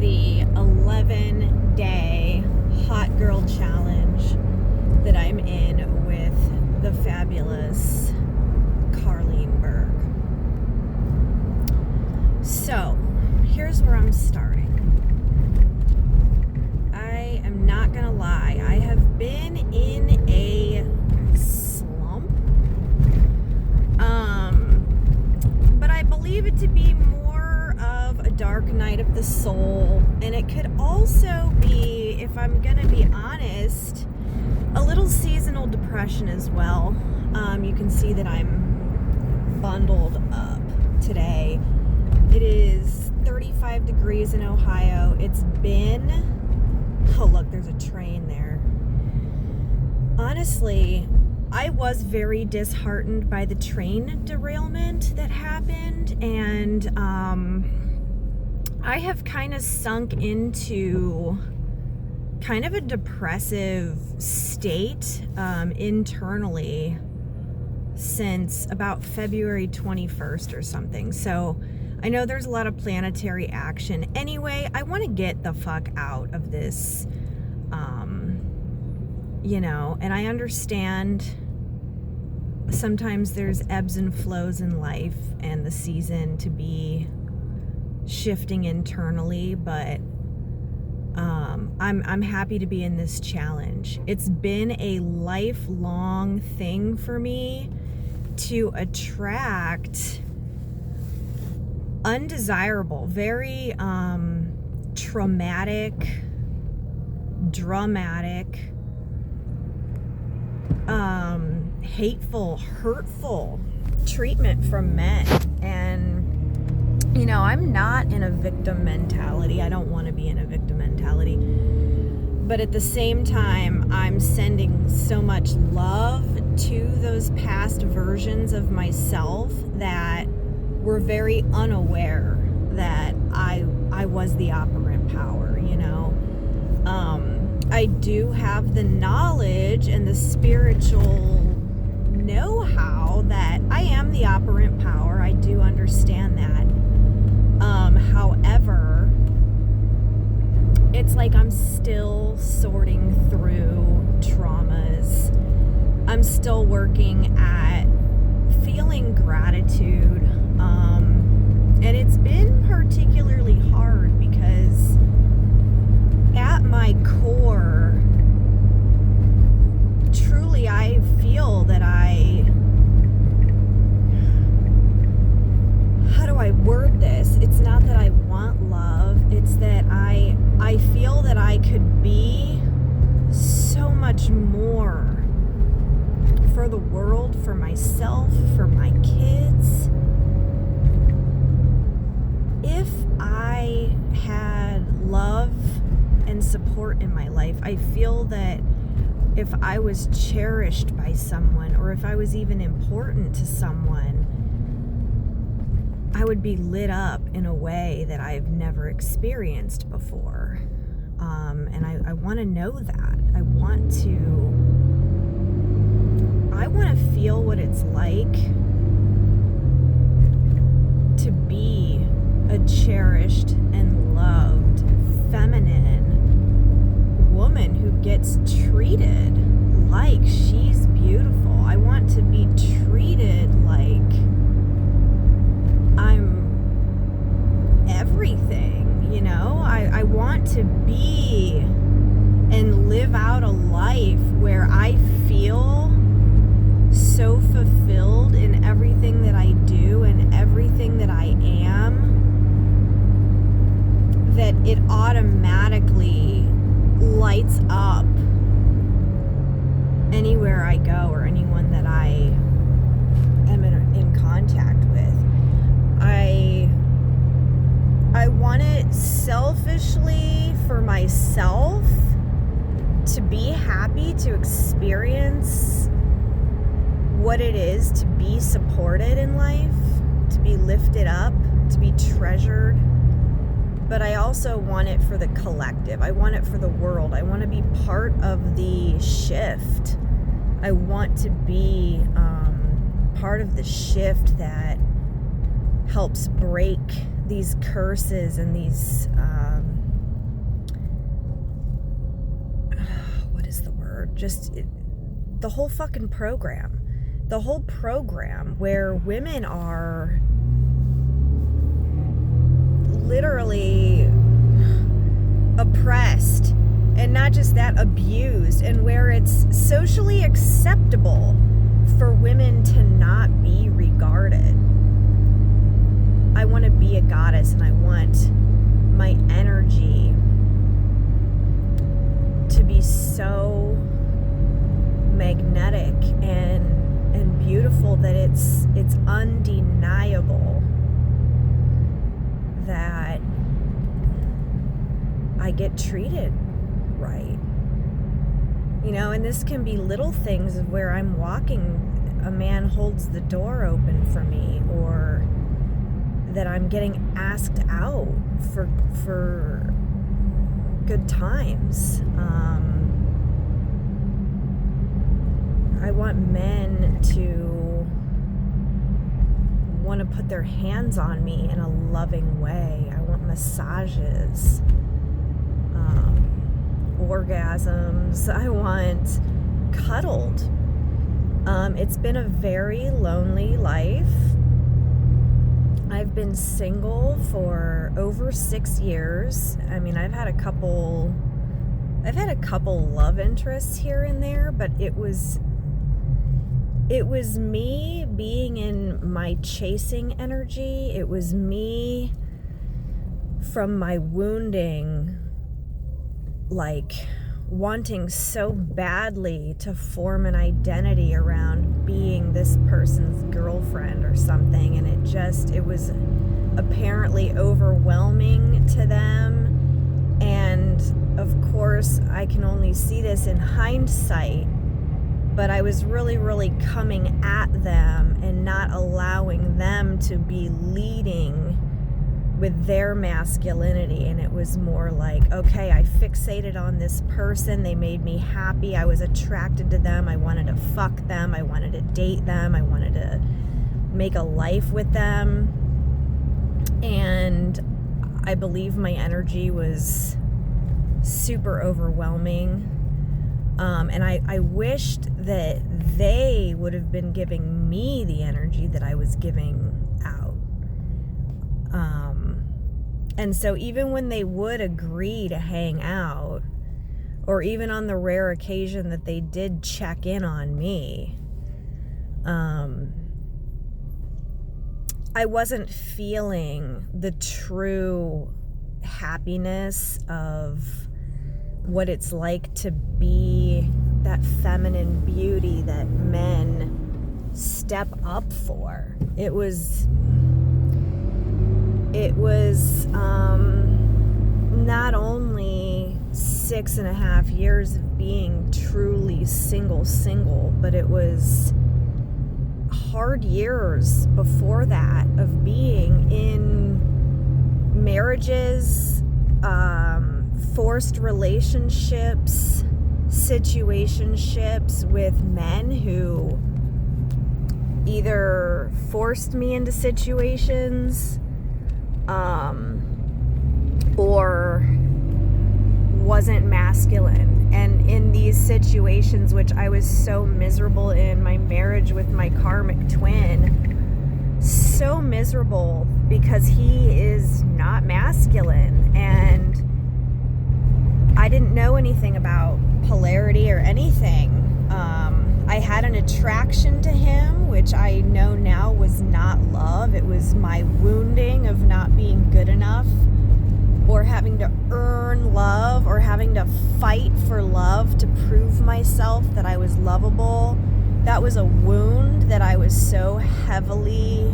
the 11-day hot girl challenge that I'm in with the fabulous Carlene Berg. So, here's where I'm starting. I am not gonna lie, I have been in a slump, but I believe it to be more of a dark night of the soul, and it could also be, if I'm gonna be honest, a little seasonal depression as well. You can see that I'm bundled up today. It is 35 degrees in Ohio. It's been, oh look, there's a train there. Honestly, I was very disheartened by the train derailment that happened, and I have kind of sunk into kind of a depressive state internally since about February 21st or something. So I know there's a lot of planetary action. Anyway, I want to get the fuck out of this, and I understand sometimes there's ebbs and flows in life and the season to be shifting internally, but I'm happy to be in this challenge. It's been a lifelong thing for me to attract undesirable, very traumatic, dramatic, hateful, hurtful treatment from men. And I'm not in a victim mentality. I don't want to be in a victim mentality. But at the same time, I'm sending so much love to those past versions of myself that were very unaware that I was the operant power, I do have the knowledge and the spiritual know-how that I am the operant power. I do understand that. However, it's like I'm still sorting through traumas. I'm still working at feeling gratitude. And it's been particularly hard because at my core, truly I feel that how do I word this? It's not that I want love, it's that I feel that I could be so much more for the world, for myself, for my kids. If I had love and support in my life, I feel that if I was cherished by someone, or if I was even important to someone, I would be lit up in a way that I've never experienced before. And I want to know that. I want to feel what it's like to be a cherished and loved feminine woman who gets treated like she's beautiful. I want to be treated like I'm everything, I want to be and live out a life where I feel so fulfilled in everything that I do and everything that I am, that it automatically lights up anywhere I go or anyone that I am in contact with. I want it selfishly for myself to be happy to experience what it is to be supported in life, to be lifted up, to be treasured. But I also want it for the collective. I want it for the world. I want to be part of the shift. I want to be part of the shift that helps break these curses and these whatever, just the whole fucking program. The whole program where women are literally oppressed, and not just that, abused, and where it's socially acceptable for women to not be regarded. I want to be a goddess, and I want my energy to be so magnetic and beautiful that it's undeniable that I get treated right. You know, and this can be little things of where I'm walking, a man holds the door open for me, or that I'm getting asked out for good times. I want men to want to put their hands on me in a loving way. I want massages, orgasms. I want cuddled. It's been a very lonely life. I've been single for over 6 years. I mean, I've had a couple love interests here and there, but it was me being in my chasing energy. It was me from my wounding, like wanting so badly to form an identity around being this person's girlfriend or something, and it was apparently overwhelming to them. And of course, I can only see this in hindsight, but I was really, really coming at them and not allowing them to be leading with their masculinity. And it was more like, okay, I fixated on this person. They made me happy. I was attracted to them. I wanted to fuck them. I wanted to date them. I wanted to make a life with them. And I believe my energy was super overwhelming. And I wished that they would have been giving me the energy that I was giving out. And so even when they would agree to hang out, or even on the rare occasion that they did check in on me, I wasn't feeling the true happiness of what it's like to be that feminine beauty that men step up for. It was not only 6.5 years of being truly single, but it was hard years before that of being in marriages, forced relationships, situationships with men who either forced me into situations, or wasn't masculine. And in these situations, which I was so miserable in, my marriage with my karmic twin, so miserable because he is not masculine, and I didn't know anything about polarity or anything. I had an attraction to him, which I know now was not love. It was my wounding of not being good enough, or having to earn love, or having to fight for love to prove myself that I was lovable. That was a wound that I was so heavily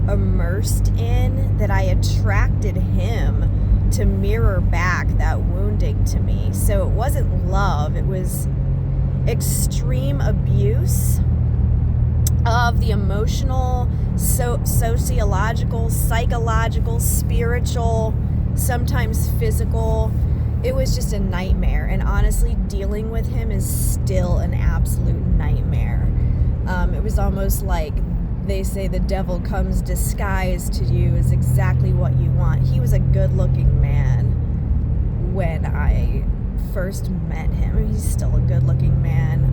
immersed in that I attracted him to mirror back that wounding to me. So it wasn't love, it was extreme abuse of the emotional, sociological, psychological, spiritual, sometimes physical. It was just a nightmare, and honestly, dealing with him is still an absolute nightmare. It was almost like they say the devil comes disguised to you is exactly what you want. He was a good-looking man when I first met him, he's still a good-looking man,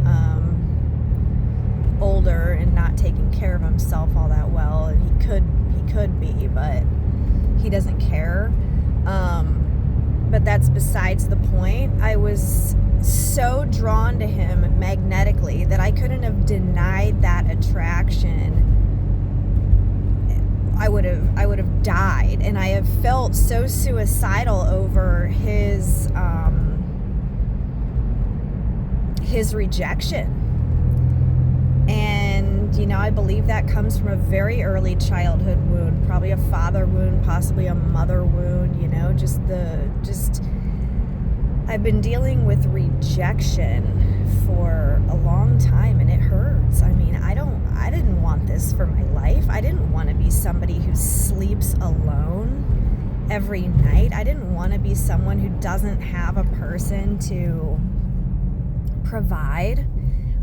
older and not taking care of himself all that well. And he could be, but he doesn't care. But that's besides the point. I was so drawn to him magnetically that I couldn't have denied that attraction. I would have died, and I have felt so suicidal over his rejection. And, you know, I believe that comes from a very early childhood wound, probably a father wound, possibly a mother wound, you know, I've been dealing with rejection for a long time, and it hurts. I mean, I didn't want this for my life. I didn't want to be somebody who sleeps alone every night. I didn't want to be someone who doesn't have a person to provide.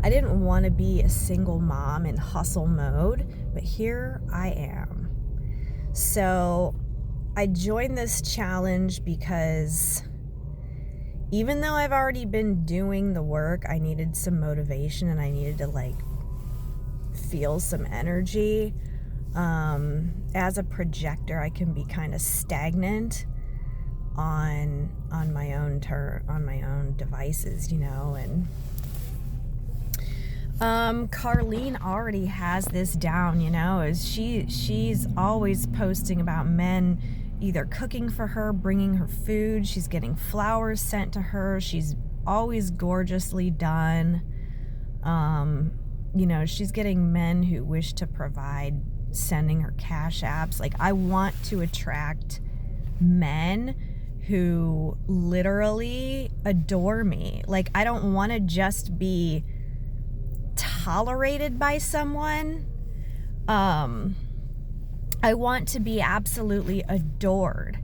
I didn't want to be a single mom in hustle mode, but here I am. So I joined this challenge because even though I've already been doing the work, I needed some motivation and I needed to feel some energy. As a projector, I can be kind of stagnant on my own devices, you know, and Carlene already has this down, you know, as she's always posting about men either cooking for her, bringing her food. She's getting flowers sent to her. She's always gorgeously done. You know, she's getting men who wish to provide, sending her cash apps. I want to attract men who literally adore me. I don't want to just be tolerated by someone. I want to be absolutely adored.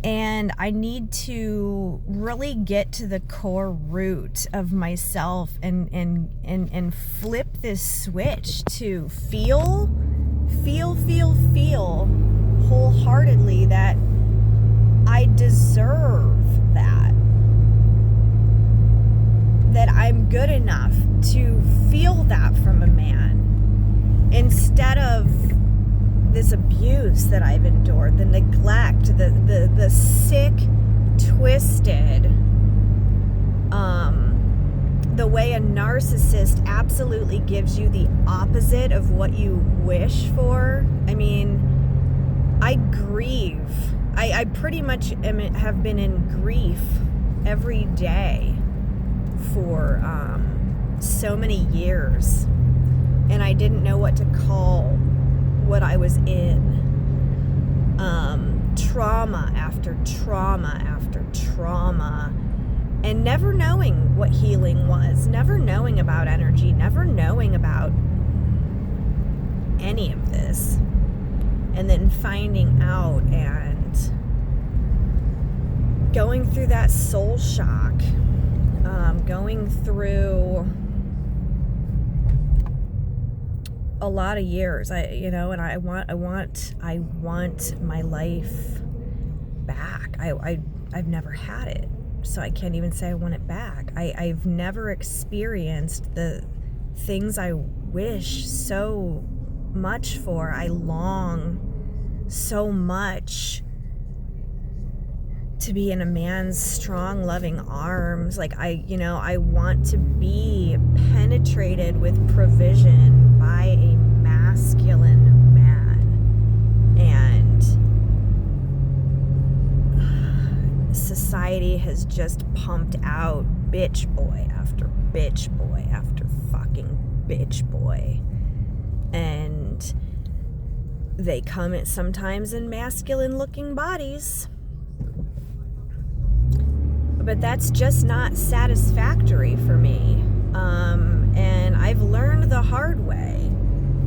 And I need to really get to the core root of myself and flip this switch to feel wholeheartedly that I deserve that. That I'm good enough to feel that from a man, instead of this abuse that I've endured, the neglect, the sick, twisted, the way a narcissist absolutely gives you the opposite of what you wish for. I mean, I grieve. I pretty much have been in grief every day for so many years, and I didn't know what to call what I was in. Trauma after trauma after trauma, and never knowing what healing was, never knowing about energy, never knowing about any of this, and then finding out and going through that soul shock, going through a lot of years. I want my life back. I've never had it, so I can't even say I want it back. I've never experienced the things I wish so much for. I long so much to be in a man's strong, loving arms. I want to be penetrated with provision by a masculine man. And society has just pumped out bitch boy after bitch boy after fucking bitch boy. And they come sometimes in masculine looking bodies. But that's just not satisfactory for me. And I've learned the hard way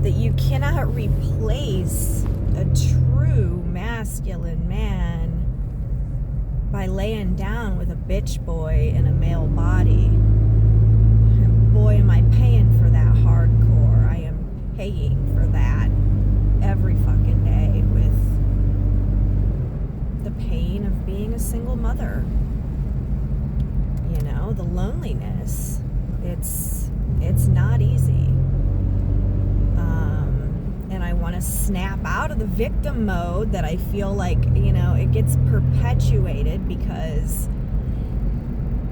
that you cannot replace a true masculine man by laying down with a bitch boy in a male body. And boy, am I paying for that hardcore. I am paying for that every fucking day with the pain of being a single mother. the loneliness. It's not easy. And I want to snap out of the victim mode that I feel like, it gets perpetuated, because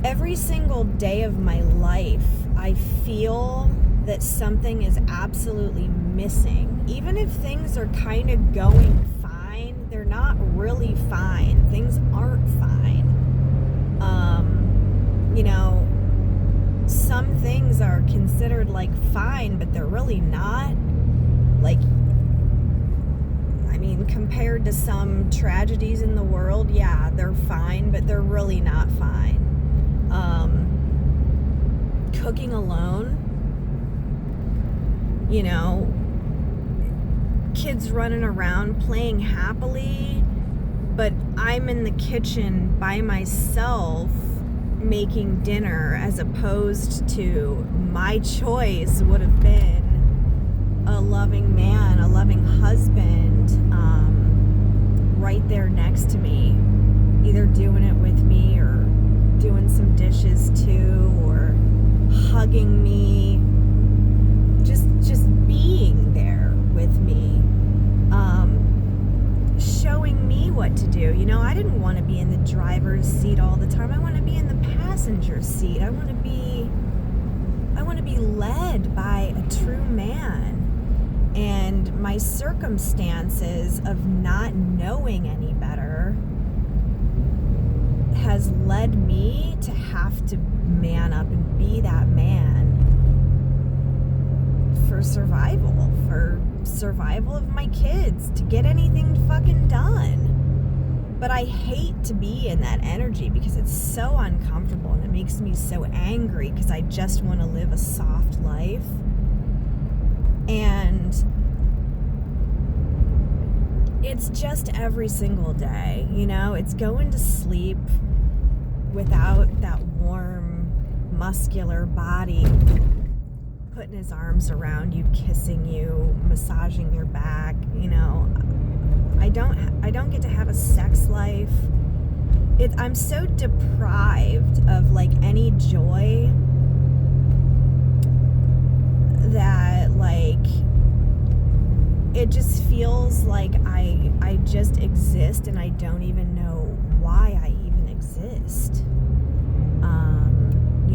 every single day of my life, I feel that something is absolutely missing. Even if things are kind of going fine, they're not really fine. Things aren't fine. Some things are considered like fine, but they're really not. Like, compared to some tragedies in the world, yeah, they're fine, but they're really not fine. Cooking alone, kids running around playing happily, but I'm in the kitchen by myself making dinner, as opposed to my choice would have been a loving man, a loving husband, right there next to me, either doing it with me or doing some dishes too, or hugging me, just being there with me, showing me what to do. I didn't want to be in the driver's seat all the time. I want to be in the passenger seat. I want to be led by a true man. And my circumstances of not knowing any better has led me to have to man up and be that man for survival of my kids, to get anything fucking done. But I hate to be in that energy, because it's so uncomfortable and it makes me so angry, because I just want to live a soft life. And it's just every single day, it's going to sleep without that warm, muscular body putting his arms around you, kissing you, massaging your back. I don't get to have a sex life. I'm so deprived of any joy that it just feels like I just exist, and I don't even know why I even exist.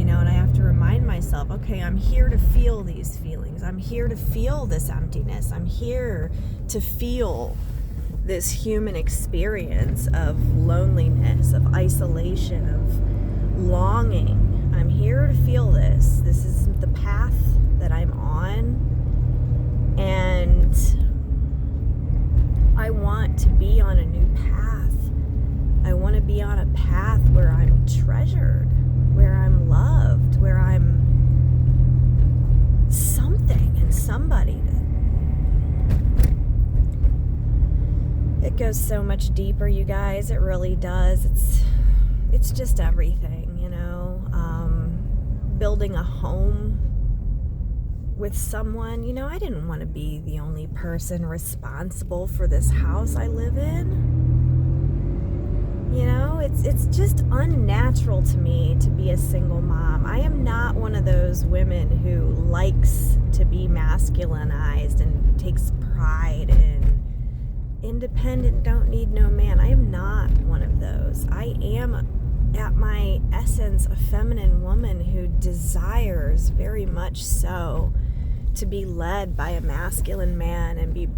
And I have to remind myself, okay, I'm here to feel these feelings. I'm here to feel this emptiness. I'm here to feel this human experience of loneliness, of isolation, of longing. I'm here to feel this. This is the path that I'm on. And I want to be on a new path. I want to be on a path where I'm treasured, where I'm loved, where I'm something and somebody. It goes so much deeper, you guys. It really does. It's just everything, building a home with someone. I didn't want to be the only person responsible for this house I live in. It's just unnatural to me to be a single mom. I am not one of those women who likes to be masculinized and takes pride in independent, don't need no man. I am not one of those. I am, at my essence, a feminine woman who desires very much so to be led by a masculine man and be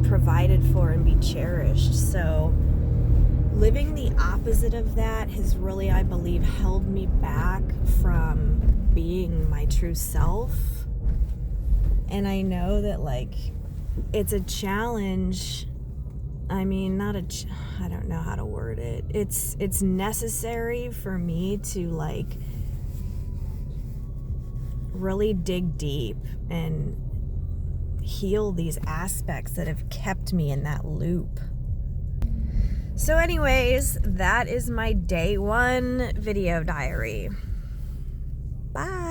provided for and be cherished. So living the opposite of that has really, I believe, held me back from being my true self. And I know that it's a challenge. I don't know how to word it. It's necessary for me to really dig deep and heal these aspects that have kept me in that loop. So anyways, that is my day 1 video diary. Bye.